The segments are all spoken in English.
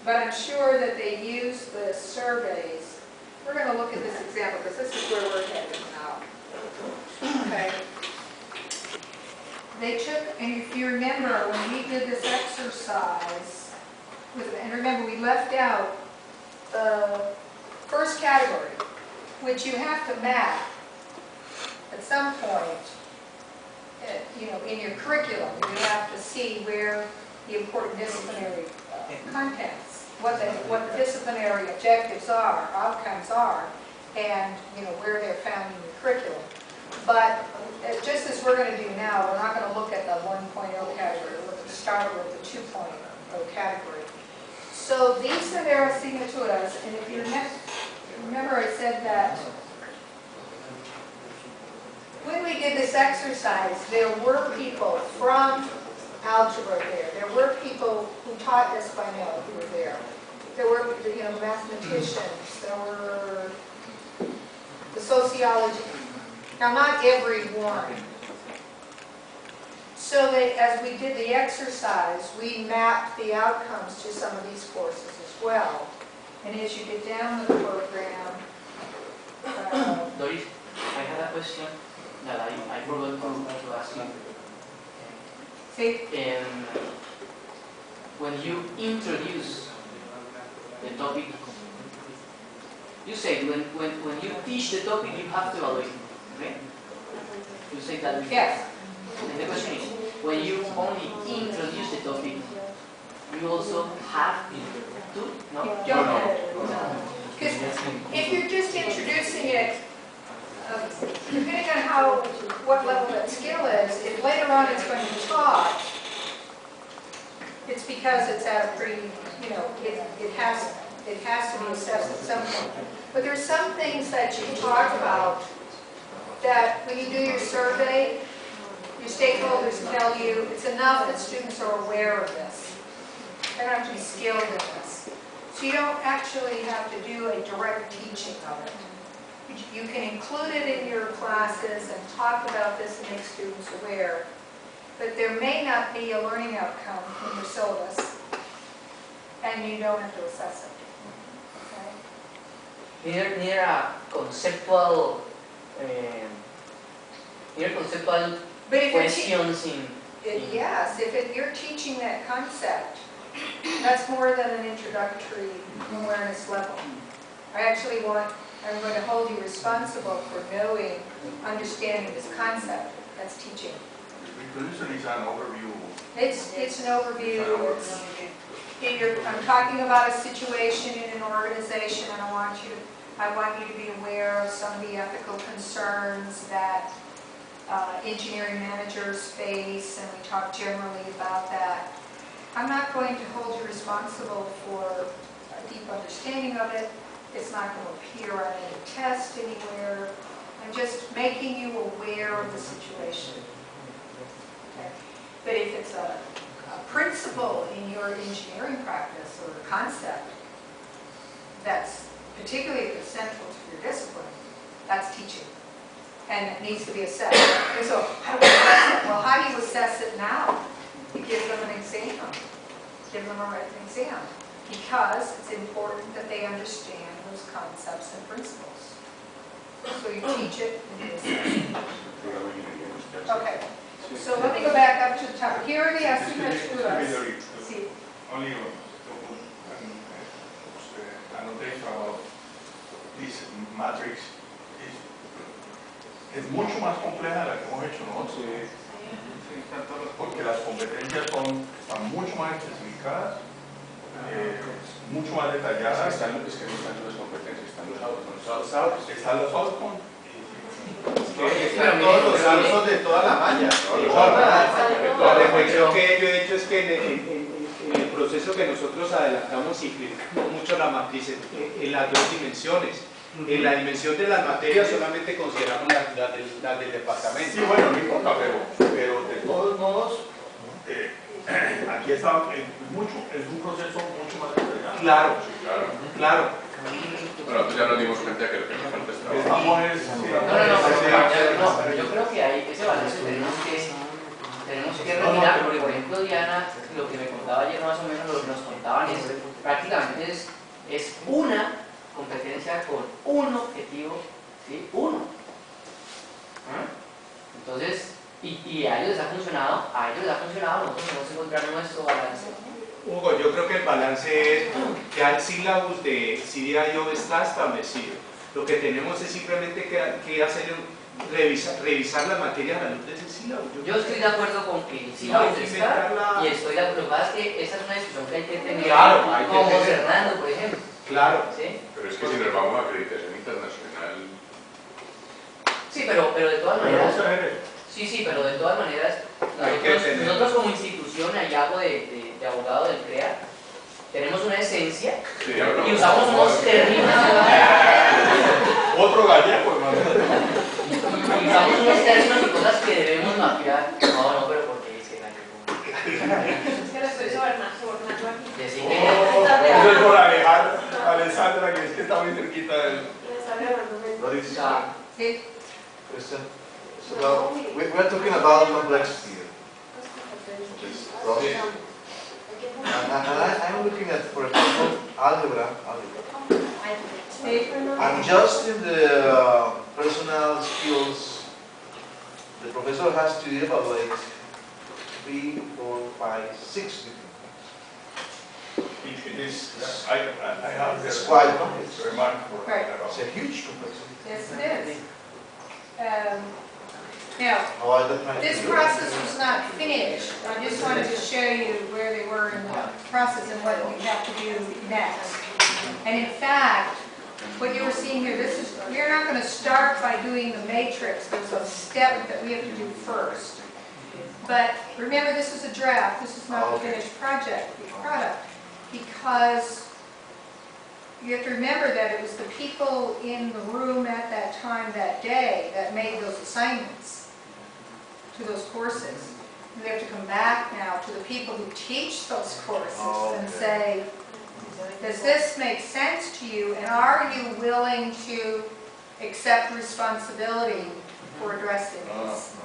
But I'm sure that they use the surveys. We're going to look at this example because this is where we're headed now. Okay. They took, and if you remember, when we did this exercise, and remember we left out the first category, which you have to map at some point, you know, in your curriculum. You have to see where the important disciplinary contents, what the disciplinary objectives are, outcomes are, and you know where they're found in your curriculum. But just as we're going to do now, we're not going to look at the 1.0 category. We're going to start with the 2.0 category. So these are their asignaturas, and if you remember I said that when we did this exercise, there were people from algebra there. There were people who taught Espanol who were there. There were, you know, mathematicians. There were the sociology. Now, not everyone. So that as we did the exercise, we mapped the outcomes to some of these courses as well. And as you get down the program, Doris, I had a question that I forgot to ask you. see, when you introduce the topic, you say when you teach the topic, you have to evaluate, okay? You say that before. yes. And the question is, when you only introduce the topic, you also have to, no? No. Because if you're just introducing it, depending on what level that skill is, if later on it's going to be taught, it's because it's at a pretty, you know, it has to be assessed at some point. But there's some things that you talk about that when you do your survey, your stakeholders tell you it's enough that students are aware of this. They don't have to be skilled in this. So you don't actually have to do a direct teaching of it. You can include it in your classes and talk about this and make students aware. But there may not be a learning outcome in your syllabus, and you don't have to assess it. Okay? Near a conceptual questions in... Yes, if you're teaching that concept, that's more than an introductory awareness level. I'm going to hold you responsible for knowing, understanding this concept. That's teaching. Introduction is an overview. It's an overview. I'm talking about a situation in an organization, and I want you to be aware of some of the ethical concerns that engineering managers face, and we talk generally about that. I'm not going to hold you responsible for a deep understanding of it. It's not going to appear on any test anywhere. I'm just making you aware of the situation. Okay? But if it's a principle in your engineering practice or a concept that's particularly central to your discipline, that's teaching. And it needs to be assessed. And so, how do we assess it? Well, how do you assess it now? You give them an exam. Give them a written exam. Because it's important that they understand those concepts and principles. So you teach it and you assess it. Okay. So let me go back up to the top. Here are the asignaturas. Sí. Only an annotation about this matrix es mucho más compleja de la que hemos hecho nosotros. Porque las competencias están mucho más especificadas, mucho más detalladas. Es que no están las competencias, están los outcomes. Están los outcomes. Están todos los outcomes de toda la malla. La reflexión que yo he hecho es que en el proceso que nosotros adelantamos simplificamos mucho la matriz en las dos dimensiones. En la dimensión de las materias solamente consideramos las del departamento. Sí, bueno, no importa, pero de todos modos, aquí está, es un proceso mucho más detallado. Claro. Bueno, pues ya nos dimos cuenta que lo que nos falta es trabajo. No, pero yo creo que hay ese balance tenemos que retirar, porque por ejemplo Diana, lo que me contaba contaba ayer más o menos lo que nos contaban es prácticamente es una competencia con un objetivo, ¿sí? Uno. ¿Ah? Entonces, y a ellos les ha funcionado, nosotros tenemos que encontrar nuestro balance. Hugo, yo creo que el balance es, ya el syllabus de CDIO está establecido. Lo que tenemos es simplemente que hacer revisar las materias a la luz de ese sílabo. Yo estoy de acuerdo con que sí la y estoy de acuerdo. Lo que pasa es que esa es una discusión que hay que tener, claro, hay que como tener. Fernando, por ejemplo. Claro. ¿Sí? Pero es que si nos vamos a acreditación internacional... Sí, pero de todas maneras... Sí, pero de todas maneras, nosotros como institución, hallazgo de abogado del CREA, tenemos una esencia y usamos unos términos. Otro gallego, hermano. Y usamos unos términos y cosas que debemos mapear. No, pero porque es que gallego. Es que lo estoy sobornando aquí. Decir Eso es por alejar a Alessandra, que es que está muy cerquita de él. Le está agarrando mente. Sí. So now, we're talking about complexity here. This process. And I'm looking at, for example, algebra. And just in the personal skills, the professor has to evaluate 3, 4, 5, 6 different. It is, I have It's the quite complex. remark for Right. It's a huge complexity. Yes, it is. Now, How are they trying to this do it? process was not finished. I just wanted to show you where they were in the process and what we have to do next. And in fact, what you were seeing here, we're not going to start by doing the matrix. There's a step that we have to do first. But remember, this is a draft. This is not the finished product. Because you have to remember that it was the people in the room at that time, that day, that made those assignments to those courses. We have to come back now to the people who teach those courses and say, does this make sense to you, and are you willing to accept responsibility for addressing this?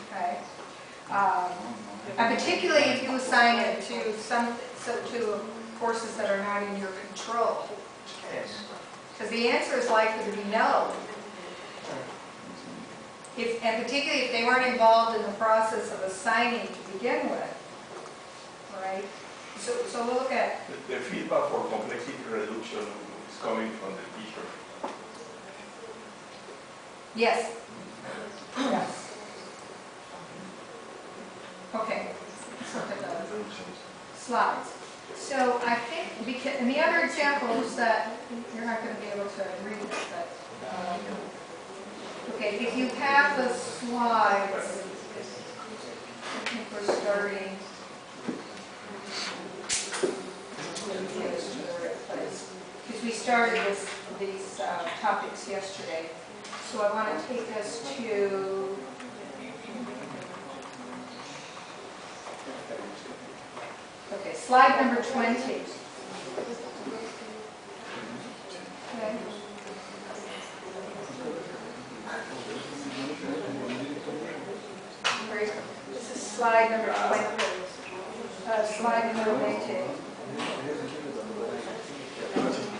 Okay. And particularly if you assign it to courses that are not in your control. Because the answer is likely to be no. And particularly if they weren't involved in the process of assigning to begin with. All right? So we'll look at... The feedback for complexity reduction is coming from the teacher. Yes. Yes. Okay. Let's look at the slides. So I think, and the other examples that you're not going to be able to read, but okay, if you have the slides, I think we're starting. Because we started these topics yesterday, so I want to take us to. Okay, slide number 20. Okay. This is slide number 20. Slide number 20.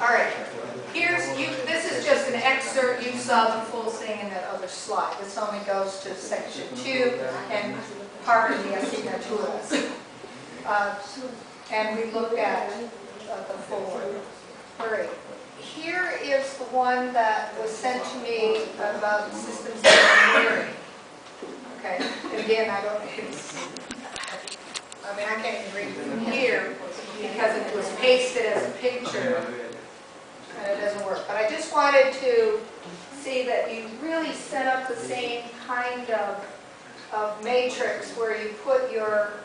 All right. This is just an excerpt. You saw the full thing in that other slide. This only goes to section 2 and part of the asignaturas. And we looked at the full query. Here is the one that was sent to me about systems engineering. Okay, again, I can't even read it from here because it was pasted as a picture and it doesn't work. But I just wanted to see that you really set up the same kind of matrix where you put your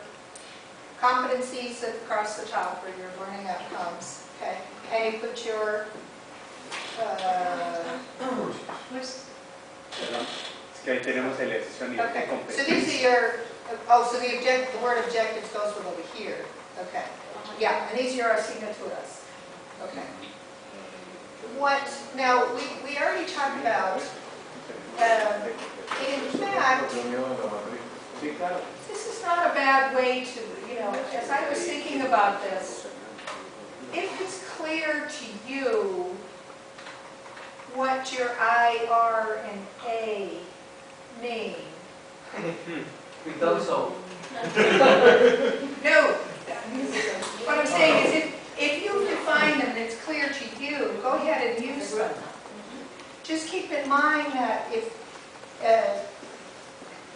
competencies across the top or your learning outcomes, okay? And you put your, okay, so these are your, so the word objectives goes with over here, okay. Yeah, and these are your asignaturas, okay. Now, we already talked about, in fact, this is not a bad way to, know, as I was thinking about this, if it's clear to you what your I, R, and A mean, We thought so. no, what I'm saying is if you define them and it's clear to you, go ahead and use them. Just keep in mind that if,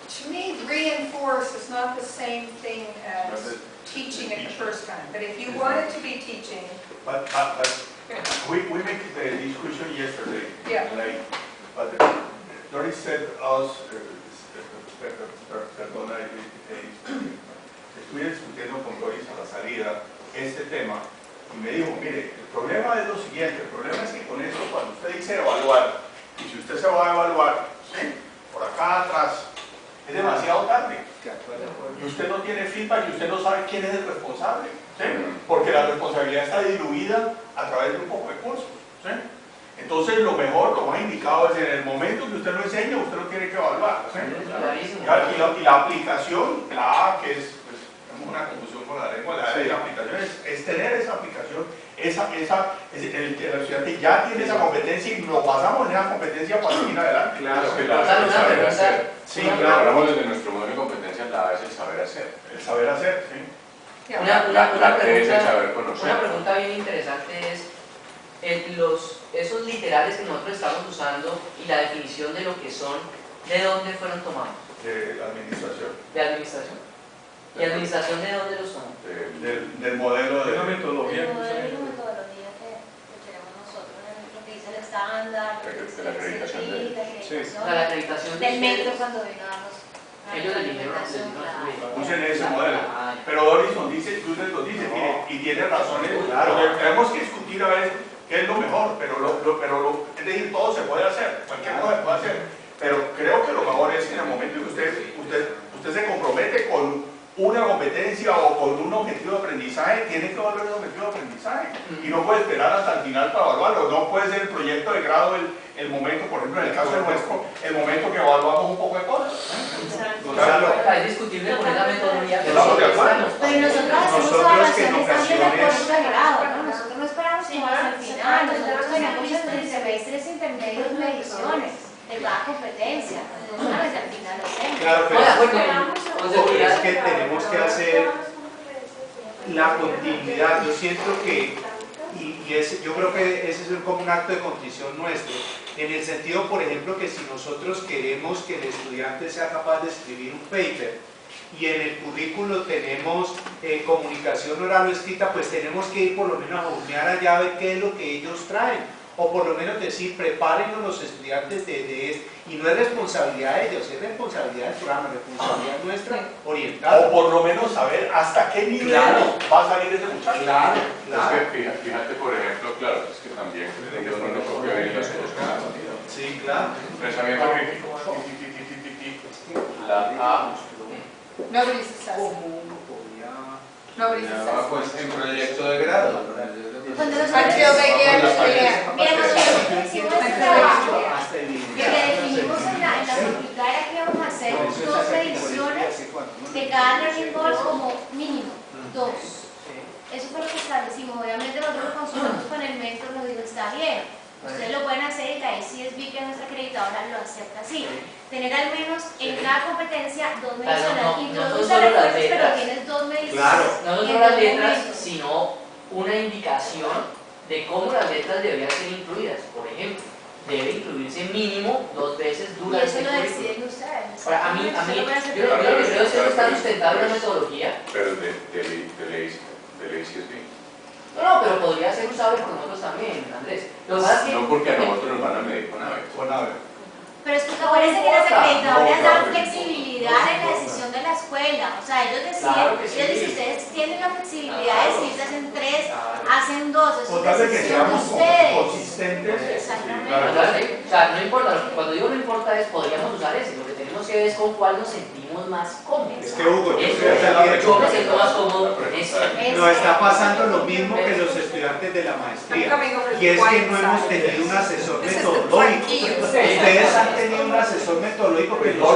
to me, reinforce is not the same thing as teaching it the first time. But if you want it to be teaching, But we made the discussion yesterday. Yeah. Like, but Doris said us, perdona, estuve discutiendo con Doris a la salida este tema y me dijo, mire, el problema es lo siguiente, el problema es que con esto cuando usted dice evaluar, y si usted se va a evaluar, ¿sí?, por acá atrás, es demasiado tarde. Y usted no tiene feedback y usted no sabe quién es el responsable, ¿sí? Porque la responsabilidad está diluida a través de un poco de cursos, ¿sí? Entonces lo mejor, lo más indicado es en el momento que usted lo enseña, usted lo tiene que evaluar, ¿sí? Y la aplicación, la A, que es pues, una confusión con la lengua, la aplicación es tener esa aplicación, el estudiante ya tiene esa competencia y lo pasamos en esa competencia para seguir adelante. Claro, que Claro, el saber hacer. Sí, Claro, claro. hablamos desde nuestro modelo de competencias, la A es el saber hacer. El saber hacer, sí. Una T es el saber conocer. Una pregunta bien interesante es, esos literales que nosotros estamos usando y la definición de lo que son, ¿de dónde fueron tomados? De la administración. ¿De administración? ¿Y administración de dónde los tomó? Del modelo de... El modelo y metodología que tenemos nosotros, lo que dice el estándar, De la acreditación La acreditación de del metro ustedes. cuando vino a darnos Ellos les dijeron, Usen ese modelo. Pero Doris nos dice, usted nos dice, mire, y tiene razones, claro, tenemos que discutir a ver qué es lo mejor, es decir, todo se puede hacer, cualquier cosa se puede hacer, pero creo que lo mejor es que en el momento en que usted se compromete con una competencia o con un objetivo de aprendizaje, tiene que evaluar el objetivo de aprendizaje y no puede esperar hasta el final para evaluarlo, no puede ser el proyecto de grado el momento, por ejemplo, en el caso de nuestro, el momento que evaluamos un poco de cosas. Es discutible por esa metodología. Estamos de acuerdo. Pero nosotros hacemos Nosotros que en evaluaciones también de ocasiones- acuerdo al grado, ¿no? Nosotros no esperamos como hasta el final, nosotros tenemos en semestres intermedios mediciones de cada competencia, no solamente al final lo hacemos. Claro, No, de acuerdo. pero es que tenemos que hacer la continuidad. Yo siento que, yo creo que ese es como un acto de contrición nuestro, en el sentido, por ejemplo, que si nosotros queremos que el estudiante sea capaz de escribir un paper y en el currículo tenemos comunicación oral o escrita, pues tenemos que ir por lo menos a hurmear allá a ver qué es lo que ellos traen. O por lo menos decir, prepárenlo los estudiantes de esto. Y no es responsabilidad de ellos, es responsabilidad del programa, responsabilidad nuestra orientada. O por lo menos saber hasta qué nivel va a salir ese muchacho. Claro, Es que fíjate, por ejemplo, claro, es que también yo no lo propio ver las cosas. Sí, claro. Pensamiento crítico. La A. nobody's assessing. Nobody's assessing. Pues en proyecto de grado. Cuando los Until they get to the end. Mira, nosotros lo que hicimos este trabajo, Hasta el lo que definimos en la facultad era que íbamos a hacer 2 mediciones de cada learning goals como mínimo, 2. Eso fue lo que establecimos. Obviamente nosotros lo consultamos con el mentor, nos dijo, está bien, ustedes lo pueden hacer y la ICSB, que es nuestra acreditadora, lo acepta así. Tener al menos en cada competencia 2 mediciones. Introduce refuerzos, pero tienes 2 mediciones. Claro. No solo las letras, sino una indicación de cómo las letras deberían ser incluidas. Por ejemplo, debe incluirse mínimo 2 veces Y durante eso el lo currículum. deciden ustedes. Ahora, a mí, yo lo que Claro, creo es que claro, está pero- sustentado en la metodología. Pero de ley sí es bien. No, pero podría ser usable por nosotros también, Andrés. Lo que pasa es que... No porque a nosotros nos van a medir con aves. Bueno, a ver. Pero es que acuérdense que las acreditadoras No, dan claro. flexibilidad en la decisión de la escuela. O sea, ellos deciden, Claro que sí. ellos dicen, ustedes tienen la flexibilidad de decir si hacen 3, hacen 2, eso O es tal vez que decisión de seamos ustedes. consistentes. Exactamente. O sea, no importa, cuando digo no importa es podríamos usar ese, lo que tenemos que ver es con cuál nos sentimos más cómodos. Es que Hugo, yo Eso, creo que yo me siento más cómodo con ese. nos está pasando lo mismo que los estudiantes de la maestría. Y es que no hemos tenido un asesor metodológico. Ustedes han tenido un asesor metodológico que no.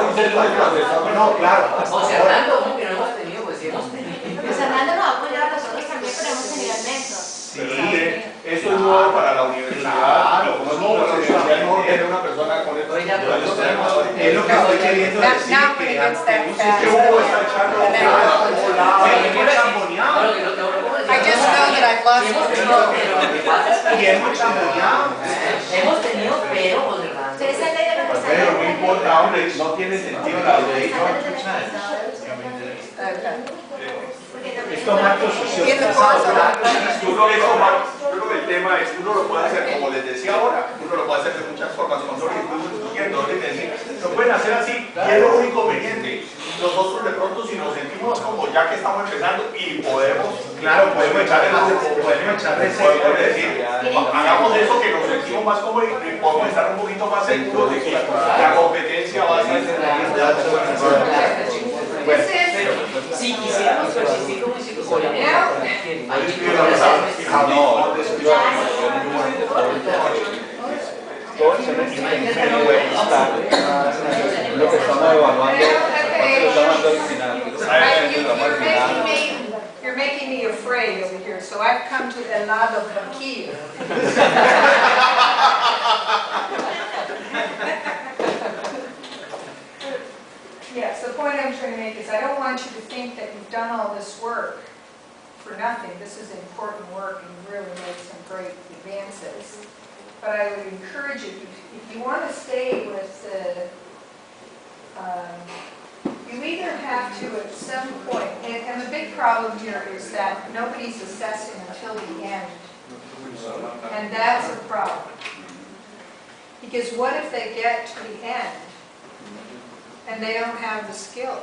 No, claro. José Hernando, ¿cómo que no hemos tenido? Pues sí, sí hemos tenido. Pues Armando nos va a apoyar a nosotros también, pero hemos tenido al mentor. Sí, eso es nuevo para la universidad. Claro, Como es nuevo para la universidad, es mejor tener una persona con esto. Oye, ya, pero Es lo que estoy queriendo decir, Now que when it gets tenemos that Que Hugo está echando hemos chamboneado. I just know that I've lost Hemos control. tenido, pero lo que pasa es que Y hemos chamboneado. hemos tenido, pero, José Hernando. Ustedes han leído lo que está Pero no importa, hombre, no tiene sentido la ley. Es tomar posición. In the course of Yo creo que el tema es, uno lo puede hacer, como les decía ahora, uno lo puede hacer de muchas formas. Cuando lo estuve discutiendo, lo pueden hacer así, y es lo único conveniente. Nosotros de pronto, si nos sentimos como ya que estamos empezando y podemos, Claro, podemos echarle podemos decir, hagamos eso que nos sentimos más cómodos y podemos estar un poquito más seguros de que la competencia va a ser Pero si quisiéramos persistir como institución, Todo el semestre en web está lo que estamos evaluando, You're making me afraid over here, so I've come to el lado tranquilo. Yes, the point I'm trying to make is I don't want you to think that you've done all this work for nothing. This is important work and you really made some great advances. But I would encourage you, if you want to stay with the, you either have to at some point, and the big problem here is that nobody's assessing until the end. And that's a problem. Because what if they get to the end and they don't have the skill?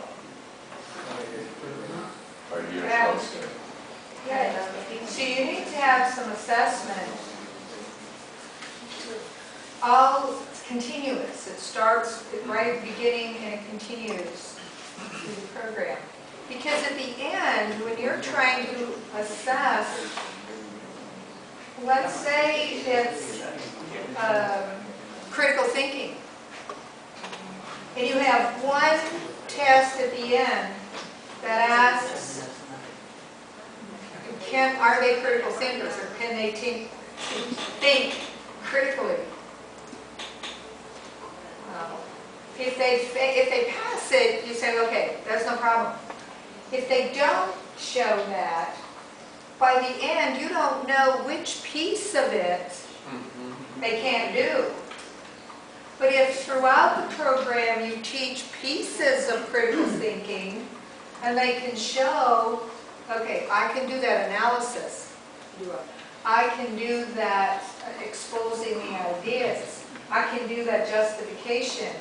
Yeah. So you need to have some assessment. All continuous. It starts right at the beginning and it continues through the program. Because at the end, when you're trying to assess, let's say it's critical thinking, and you have one test at the end that asks, are they critical thinkers, or can they think critically? If they pass it, you say, okay, that's no problem. If they don't show that, by the end, you don't know which piece of it they can't do. But if throughout the program you teach pieces of critical thinking, and they can show, okay, I can do that analysis. I can do that exposing the ideas. I can do that justification.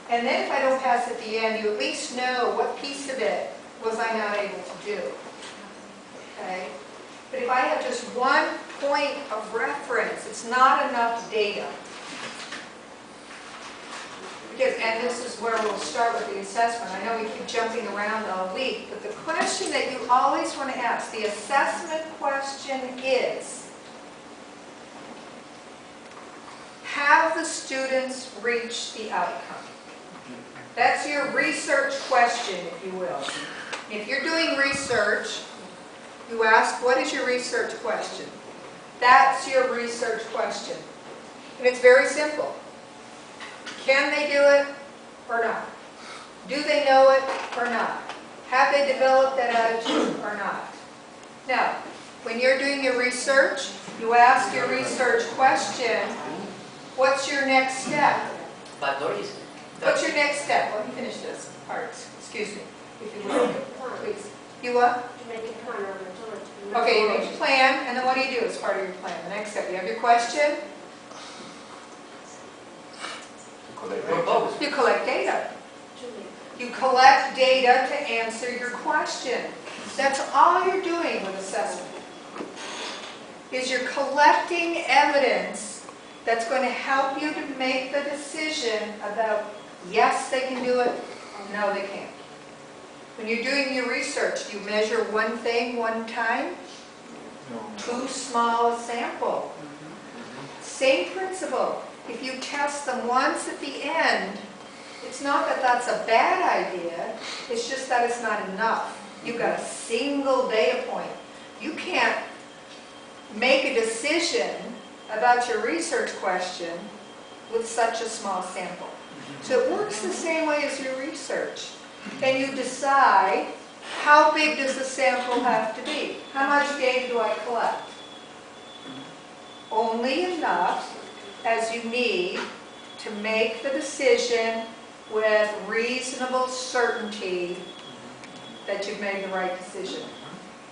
And then if I don't pass at the end, you at least know what piece of it was I not able to do. Okay? But if I have just one point of reference, it's not enough data. Because, and this is where we'll start with the assessment. I know we keep jumping around all week, but the question that you always want to ask, the assessment question is, have the students reached the outcome? That's your research question, if you will. If you're doing research, you ask, what is your research question? That's your research question. And it's very simple. Can they do it or not? Do they know it or not? Have they developed that attitude or not? Now, when you're doing your research, you ask your research question, what's your next step? What's your next step? Let me finish this part. Excuse me, if you will, please. You what? Okay, you make your plan, and then what do you do as part of your plan? The next step, you have your question. You collect data. You collect data to answer your question. That's all you're doing with assessment. Is you're collecting evidence that's going to help you to make the decision about yes, they can do it, no, they can't. When you're doing your research, do you measure one thing one time? Too small a sample. Same principle. If you test them once at the end, It's not that that's a bad idea, it's just that it's not enough. You've got a single data point. You can't make a decision about your research question with such a small sample. So it works the same way as your research. And you decide, how big does the sample have to be? How much data do I collect? Only enough as you need to make the decision with reasonable certainty that you've made the right decision.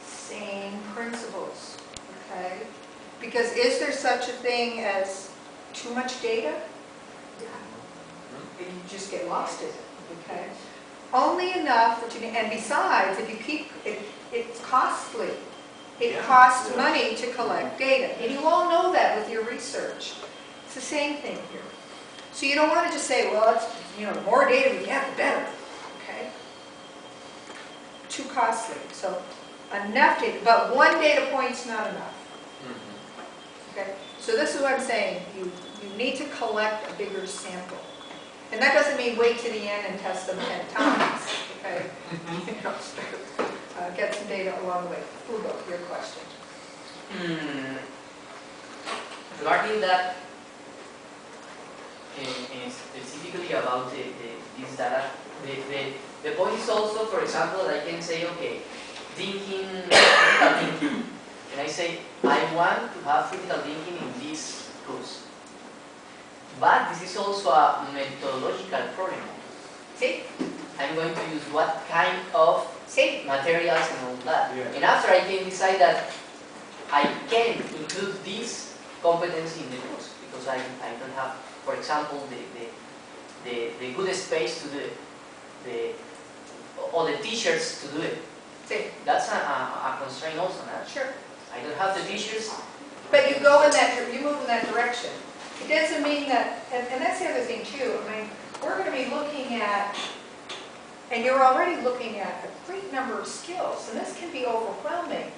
Same principles, okay? Because is there such a thing as too much data? Yeah. You just get lost in it, okay? Only enough that you need, and besides, if you keep, it's costly. It costs money to collect data, and you all know that with your research. It's the same thing here. So you don't want to just say, well, it's, the more data we get, the better, okay? Too costly. So enough data, but one data point's not enough. Okay? So this is what I'm saying. You need to collect a bigger sample. And that doesn't mean wait to the end and test them 10 times, okay? Get some data along the way. Hugo, your question. Regarding that, specifically about this data, the point is also, for example, I can say, okay, critical thinking, and I say, I want to have critical thinking in this course. But this is also a methodological problem. See? I'm going to use what kind of materials and all that. Yeah. And after I can decide that I can include this competency in the course because I don't have, for example, the good space to do it, or the teachers to do it. See? That's a constraint also. Right? Sure. I don't have the teachers. But you go in that, you move in that direction. It doesn't mean that, and that's the other thing too, I mean, we're going to be looking at, and you're already looking at a great number of skills, and this can be overwhelming.